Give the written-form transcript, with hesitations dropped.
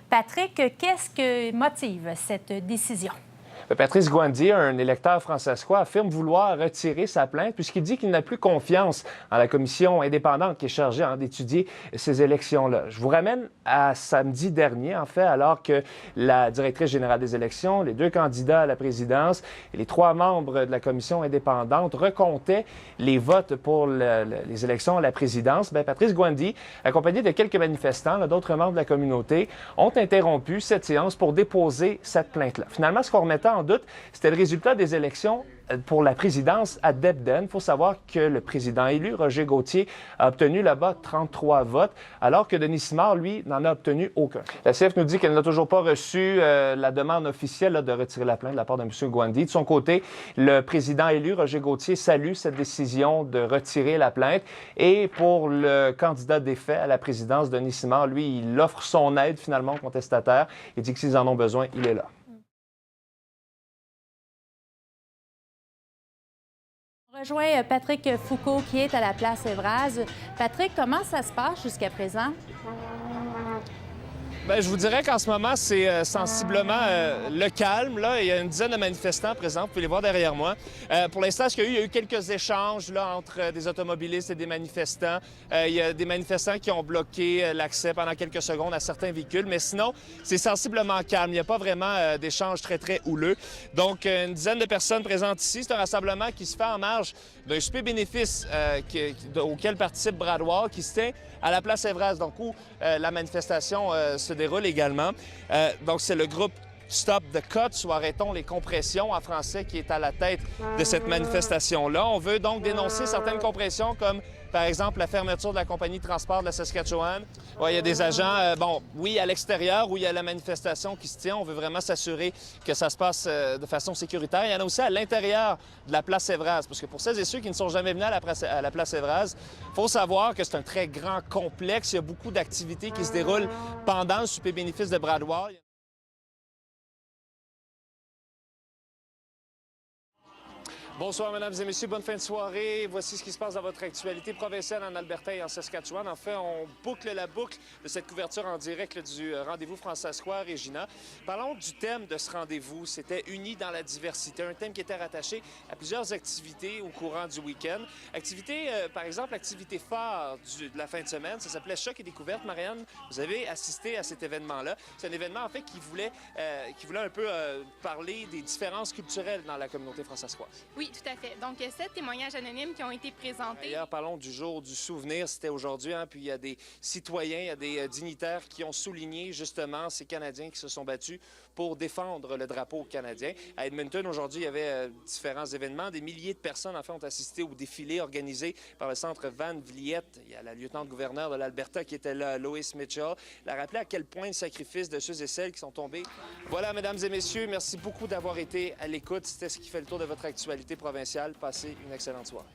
Patrick, qu'est-ce que motive cette décision? Patrice Gwandi, un électeur francescois, affirme vouloir retirer sa plainte puisqu'il dit qu'il n'a plus confiance en la commission indépendante qui est chargée d'étudier ces élections-là. Je vous ramène à samedi dernier, en fait, alors que la directrice générale des élections, les deux candidats à la présidence et les trois membres de la commission indépendante recomptaient les votes pour les élections à la présidence. Patrice Gwandi, accompagné de quelques manifestants, d'autres membres de la communauté, ont interrompu cette séance pour déposer cette plainte-là. Finalement, ce qu'on remettait en doute, c'était le résultat des élections pour la présidence à Debden. Il faut savoir que le président élu, Roger Gauthier, a obtenu là-bas 33 votes, alors que Denis Simard, lui, n'en a obtenu aucun. La CF nous dit qu'elle n'a toujours pas reçu la demande officielle de retirer la plainte de la part de M. Gwandi. De son côté, le président élu, Roger Gauthier, salue cette décision de retirer la plainte. Et pour le candidat défait à la présidence, Denis Simard, lui, il offre son aide finalement aux contestataires. Il dit que s'ils en ont besoin, il est là. On rejoint Patrick Foucault qui est à la place Evraz. Patrick, comment ça se passe jusqu'à présent? Je vous dirais qu'en ce moment, c'est sensiblement le calme. Là. Il y a une dizaine de manifestants présents, vous pouvez les voir derrière moi. Pour l'instant, ce qu'il y a eu quelques échanges là, entre des automobilistes et des manifestants. Il y a des manifestants qui ont bloqué l'accès pendant quelques secondes à certains véhicules, mais sinon, c'est sensiblement calme. Il n'y a pas vraiment d'échanges très houleux. Donc, une dizaine de personnes présentes ici. C'est un rassemblement qui se fait en marge d'un souper bénéfice auquel participe Brad Wall, qui se tient à la place Evraz, donc où la manifestation se déroule également. Donc, c'est le groupe Stop the Cuts, ou arrêtons les compressions en français, qui est à la tête de cette manifestation-là. On veut donc dénoncer certaines compressions comme, par exemple, la fermeture de la compagnie de transport de la Saskatchewan. Ouais, il y a des agents, oui, à l'extérieur où il y a la manifestation qui se tient. On veut vraiment s'assurer que ça se passe de façon sécuritaire. Il y en a aussi à l'intérieur de la place Evraz, parce que pour celles et ceux qui ne sont jamais venus à la place Evraz, il faut savoir que c'est un très grand complexe. Il y a beaucoup d'activités qui se déroulent pendant le souper bénéfice de Brad Wall. Bonsoir, mesdames et messieurs. Bonne fin de soirée. Voici ce qui se passe dans votre actualité provinciale en Alberta et en Saskatchewan. En fait, on boucle la boucle de cette couverture en direct du rendez-vous francescois Regina. Parlons du thème de ce rendez-vous. C'était Unis dans la diversité, un thème qui était rattaché à plusieurs activités au courant du week-end. Par exemple, l'activité phare de la fin de semaine, ça s'appelait Choc et découverte. Marianne, vous avez assisté à cet événement-là. C'est un événement, en fait, qui voulait un peu parler des différences culturelles dans la communauté francescoise. Oui, tout à fait. Donc, 7 témoignages anonymes qui ont été présentés. D'ailleurs, parlons du jour du souvenir, c'était aujourd'hui, puis il y a des citoyens, il y a des dignitaires qui ont souligné justement ces Canadiens qui se sont battus pour défendre le drapeau canadien. À Edmonton, aujourd'hui, il y avait différents événements. Des milliers de personnes, en fait, ont assisté au défilé organisé par le centre Van Vliet. Il y a la lieutenant-gouverneur de l'Alberta qui était là, Lois Mitchell. Elle a rappelé à quel point le sacrifice de ceux et celles qui sont tombés. Voilà, mesdames et messieurs, merci beaucoup d'avoir été à l'écoute. C'était ce qui fait le tour de votre actualité provinciale. Passez une excellente soirée.